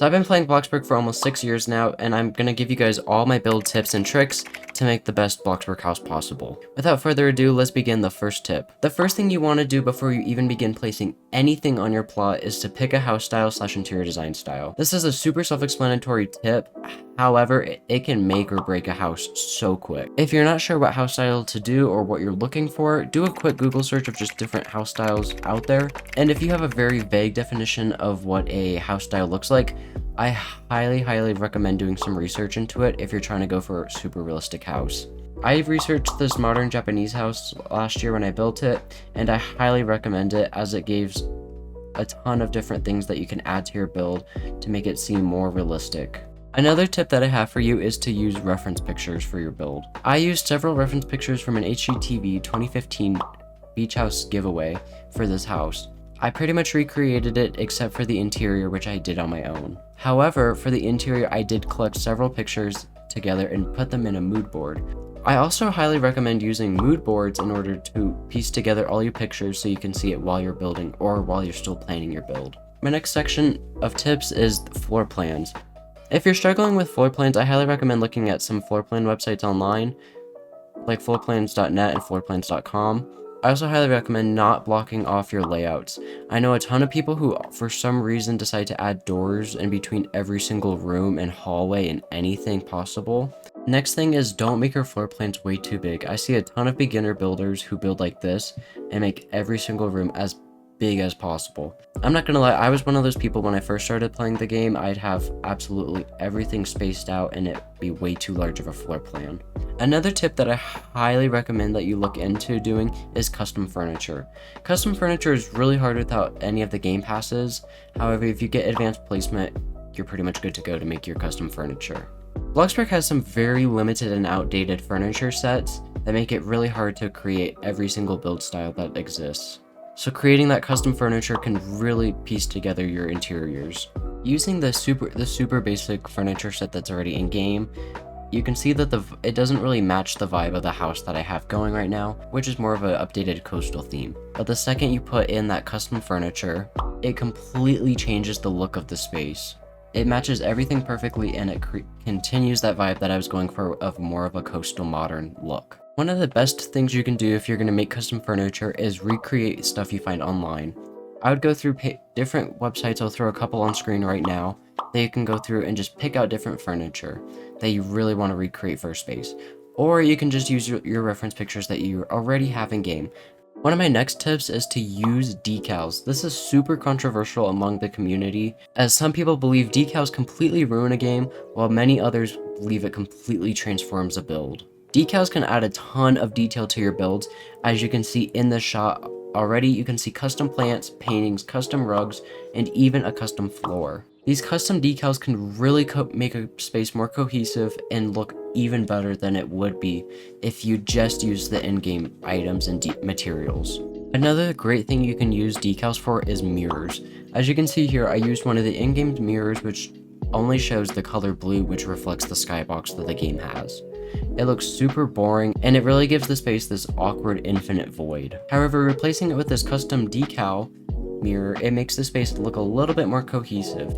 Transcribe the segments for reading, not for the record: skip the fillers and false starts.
So I've been playing BLOXBURG for almost 6 years now, and I'm going to give you guys all my build tips and tricks to make the best BLOXBURG house possible. Without further ado, let's begin the first tip. The first thing you want to do before you even begin placing anything on your plot is to pick a house style / interior design style. This is a super self-explanatory tip, however, it can make or break a house so quick. If you're not sure what house style to do or what you're looking for, do a quick Google search of just different house styles out there. And if you have a very vague definition of what a house style looks like, I highly recommend doing some research into it if you're trying to go for a super realistic house. I researched this modern Japanese house last year when I built it, and I highly recommend it as it gives a ton of different things that you can add to your build to make it seem more realistic. Another tip that I have for you is to use reference pictures for your build. I used several reference pictures from an HGTV 2015 beach house giveaway for this house. I pretty much recreated it except for the interior, which I did on my own. However, for the interior, I did collect several pictures together and put them in a mood board. I also highly recommend using mood boards in order to piece together all your pictures so you can see it while you're building or while you're still planning your build. My next section of tips is floor plans. If you're struggling with floor plans, I highly recommend looking at some floor plan websites online, like floorplans.net and floorplans.com. I also highly recommend not blocking off your layouts. I know a ton of people who, for some reason, decide to add doors in between every single room and hallway and anything possible. Next thing is, don't make your floor plans way too big. I see a ton of beginner builders who build like this and make every single room as big as possible. I'm not gonna lie, I was one of those people when I first started playing the game. I'd have absolutely everything spaced out and it'd be way too large of a floor plan. Another tip that I highly recommend that you look into doing is custom furniture. Custom furniture is really hard without any of the game passes. However, if you get advanced placement, you're pretty much good to go to make your custom furniture. BLOXBURG has some very limited and outdated furniture sets that make it really hard to create every single build style that exists. So creating that custom furniture can really piece together your interiors. Using the super basic furniture set that's already in game, you can see that it doesn't really match the vibe of the house that I have going right now, which is more of an updated coastal theme. But the second you put in that custom furniture, it completely changes the look of the space. It matches everything perfectly and it continues that vibe that I was going for of more of a coastal modern look. One of the best things you can do if you're going to make custom furniture is recreate stuff you find online. I would go through different websites. I'll throw a couple on screen right now that you can go through and just pick out different furniture that you really want to recreate for a space. Or you can just use your reference pictures that you already have in game. One of my next tips is to use decals. This is super controversial among the community, as some people believe decals completely ruin a game, while many others believe it completely transforms a build. Decals can add a ton of detail to your builds. As you can see in the shot already, you can see custom plants, paintings, custom rugs, and even a custom floor. These custom decals can really make a space more cohesive and look even better than it would be if you just use the in-game items and materials. Another great thing you can use decals for is mirrors. As you can see here, I used one of the in-game mirrors which only shows the color blue, which reflects the skybox that the game has. It looks super boring, and it really gives the space this awkward infinite void. However, replacing it with this custom decal mirror, it makes the space look a little bit more cohesive.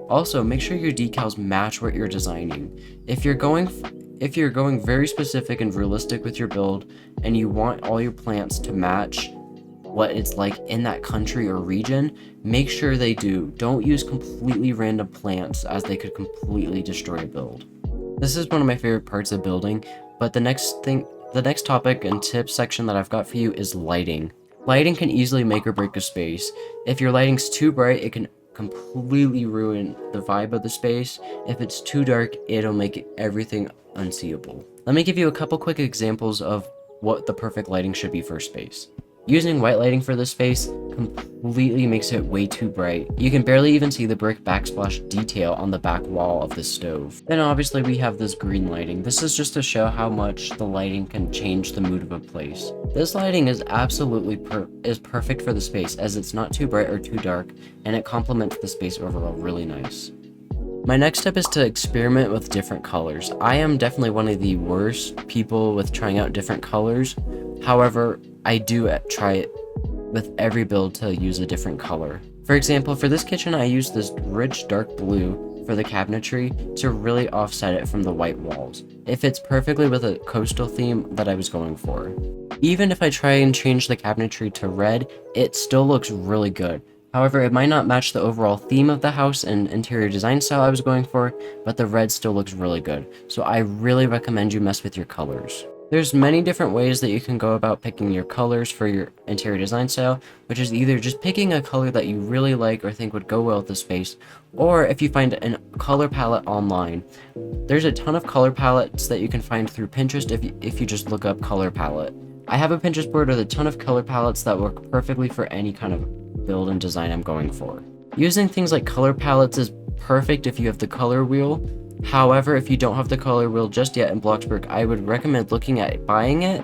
Also, make sure your decals match what you're designing. If you're going very specific and realistic with your build, and you want all your plants to match what it's like in that country or region, make sure they do. Don't use completely random plants, as they could completely destroy a build. This is one of my favorite parts of building, but the next topic and tips section that I've got for you is lighting. Lighting can easily make or break a space. If your lighting's too bright, it can completely ruin the vibe of the space. If it's too dark, it'll make everything unseeable. Let me give you a couple quick examples of what the perfect lighting should be for a space. Using white lighting for this space completely makes it way too bright. You can barely even see the brick backsplash detail on the back wall of the stove. Then obviously we have this green lighting. This is just to show how much the lighting can change the mood of a place. This lighting is absolutely perfect for the space, as it's not too bright or too dark, and it complements the space overall really nice. My next step is to experiment with different colors. I am definitely one of the worst people with trying out different colors. However, I do try it with every build to use a different color. For example, for this kitchen, I used this rich dark blue for the cabinetry to really offset it from the white walls. It fits perfectly with a coastal theme that I was going for. Even if I try and change the cabinetry to red, it still looks really good. However, it might not match the overall theme of the house and interior design style I was going for, but the red still looks really good. So I really recommend you mess with your colors. There's many different ways that you can go about picking your colors for your interior design style, which is either just picking a color that you really like or think would go well with the space, or if you find a color palette online. There's a ton of color palettes that you can find through Pinterest if you just look up color palette. I have a Pinterest board with a ton of color palettes that work perfectly for any kind of build and design I'm going for. Using things like color palettes is perfect if you have the color wheel. However, if you don't have the color wheel just yet in Bloxburg, I would recommend looking at buying it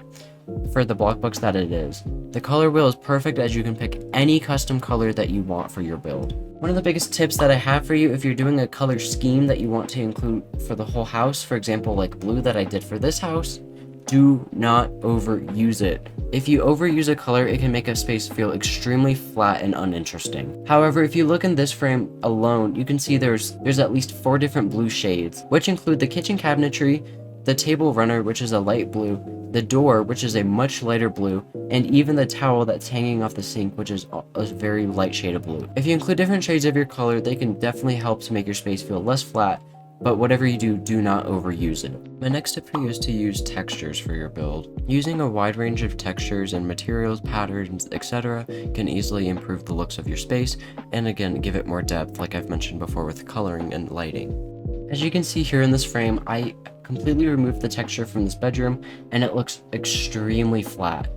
for the block books that it is. The color wheel is perfect as you can pick any custom color that you want for your build. One of the biggest tips that I have for you if you're doing a color scheme that you want to include for the whole house, for example like blue that I did for this house, do not overuse it. If you overuse a color, it can make a space feel extremely flat and uninteresting. However, if you look in this frame alone, you can see there's at least 4 different blue shades, which include the kitchen cabinetry, the table runner, which is a light blue, the door, which is a much lighter blue, and even the towel that's hanging off the sink, which is a very light shade of blue. If you include different shades of your color, they can definitely help to make your space feel less flat, but whatever you do, do not overuse it. My next tip for you is to use textures for your build. Using a wide range of textures and materials, patterns, etc. can easily improve the looks of your space, and again, give it more depth like I've mentioned before with coloring and lighting. As you can see here in this frame, I completely removed the texture from this bedroom, and it looks extremely flat.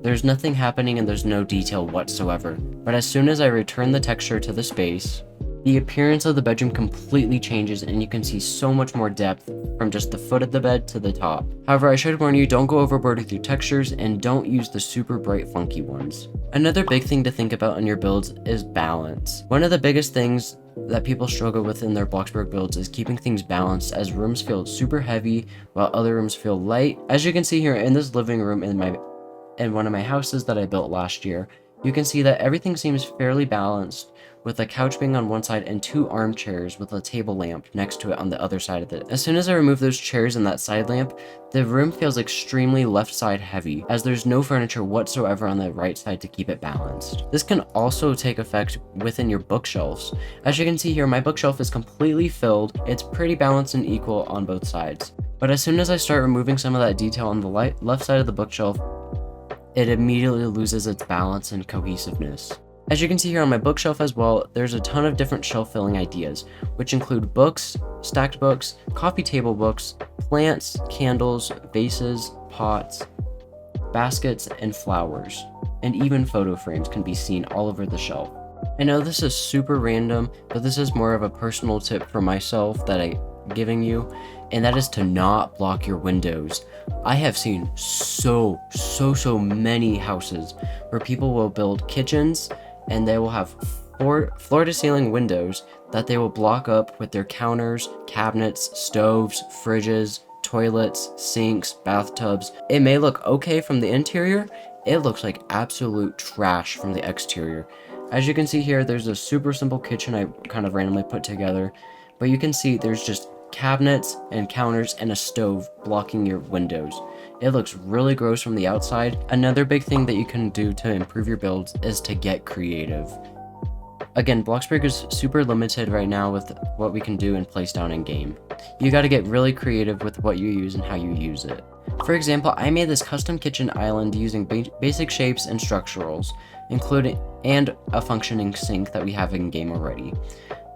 There's nothing happening and there's no detail whatsoever, but as soon as I return the texture to the space, the appearance of the bedroom completely changes and you can see so much more depth from just the foot of the bed to the top. However, I should warn you, don't go overboard with your textures and don't use the super bright funky ones. Another big thing to think about in your builds is balance. One of the biggest things that people struggle with in their Bloxburg builds is keeping things balanced, as rooms feel super heavy while other rooms feel light. As you can see here in this living room in one of my houses that I built last year, you can see that everything seems fairly balanced, with a couch being on one side and 2 armchairs with a table lamp next to it on the other side of it. As soon as I remove those chairs and that side lamp, the room feels extremely left side heavy, as there's no furniture whatsoever on the right side to keep it balanced. This can also take effect within your bookshelves. As you can see here, my bookshelf is completely filled. It's pretty balanced and equal on both sides. But as soon as I start removing some of that detail on the left side of the bookshelf, it immediately loses its balance and cohesiveness. As you can see here on my bookshelf as well, there's a ton of different shelf filling ideas, which include books, stacked books, coffee table books, plants, candles, vases, pots, baskets, and flowers. And even photo frames can be seen all over the shelf. I know this is super random, but this is more of a personal tip for myself that I'm giving you, and that is to not block your windows. I have seen so many houses where people will build kitchens and they will have floor-to-ceiling windows that they will block up with their counters, cabinets, stoves, fridges, toilets, sinks, bathtubs. It may look okay from the interior, it looks like absolute trash from the exterior. As you can see here, there's a super simple kitchen I kind of randomly put together, but you can see there's just cabinets and counters and a stove blocking your windows. It looks really gross from the outside. Another big thing that you can do to improve your builds is to get creative. Again, Bloxburg is super limited right now with what we can do and place down in game. You gotta get really creative with what you use and how you use it. For example, I made this custom kitchen island using basic shapes and structurals, including and a functioning sink that we have in game already.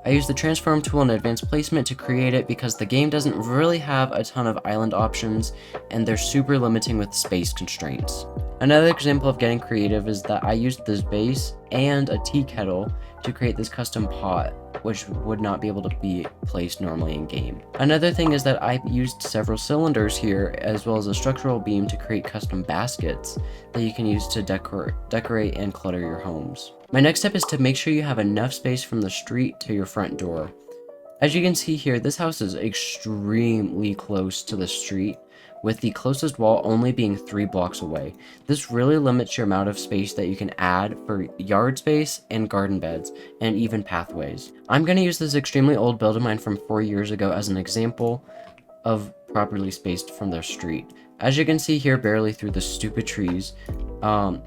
I used the transform tool and advanced placement to create it because the game doesn't really have a ton of island options and they're super limiting with space constraints. Another example of getting creative is that I used this vase and a tea kettle to create this custom pot, which would not be able to be placed normally in game. Another thing is that I used several cylinders here as well as a structural beam to create custom baskets that you can use to decorate and clutter your homes. My next step is to make sure you have enough space from the street to your front door. As you can see here, this house is extremely close to the street, with the closest wall only being 3 blocks away. This really limits your amount of space that you can add for yard space and garden beds, and even pathways. I'm going to use this extremely old build of mine from 4 years ago as an example of properly spaced from their street. As you can see here, barely through the stupid trees,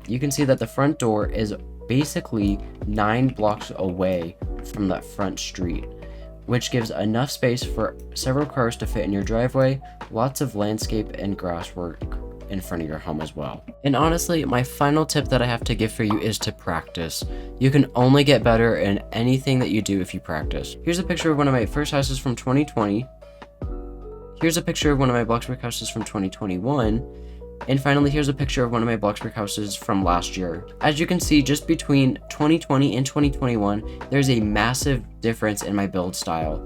you can see that the front door is basically 9 blocks away from that front street, which gives enough space for several cars to fit in your driveway, lots of landscape and grass work in front of your home as well. And honestly, my final tip that I have to give for you is to practice. You can only get better in anything that you do if you practice. Here's a picture of one of my first houses from 2020. Here's a picture of one of my Bloxburg houses from 2021. And finally, here's a picture of one of my Bloxburg houses from last year. As you can see, just between 2020 and 2021, there's a massive difference in my build style.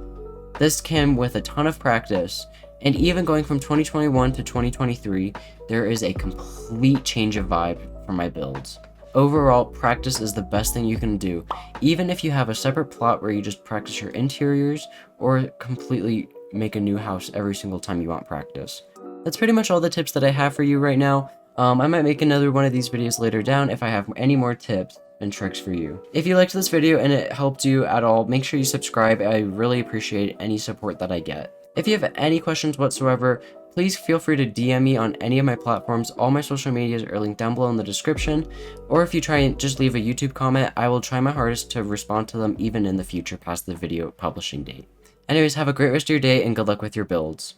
This came with a ton of practice, and even going from 2021 to 2023, there is a complete change of vibe for my builds. Overall, practice is the best thing you can do, even if you have a separate plot where you just practice your interiors, or completely make a new house every single time you want practice. That's pretty much all the tips that I have for you right now. I might make another one of these videos later down if I have any more tips and tricks for you. If you liked this video and it helped you at all, make sure you subscribe. I really appreciate any support that I get. If you have any questions whatsoever, please feel free to DM me on any of my platforms. All my social medias are linked down below in the description. Or if you try and just leave a YouTube comment, I will try my hardest to respond to them even in the future past the video publishing date. Anyways, have a great rest of your day and good luck with your builds.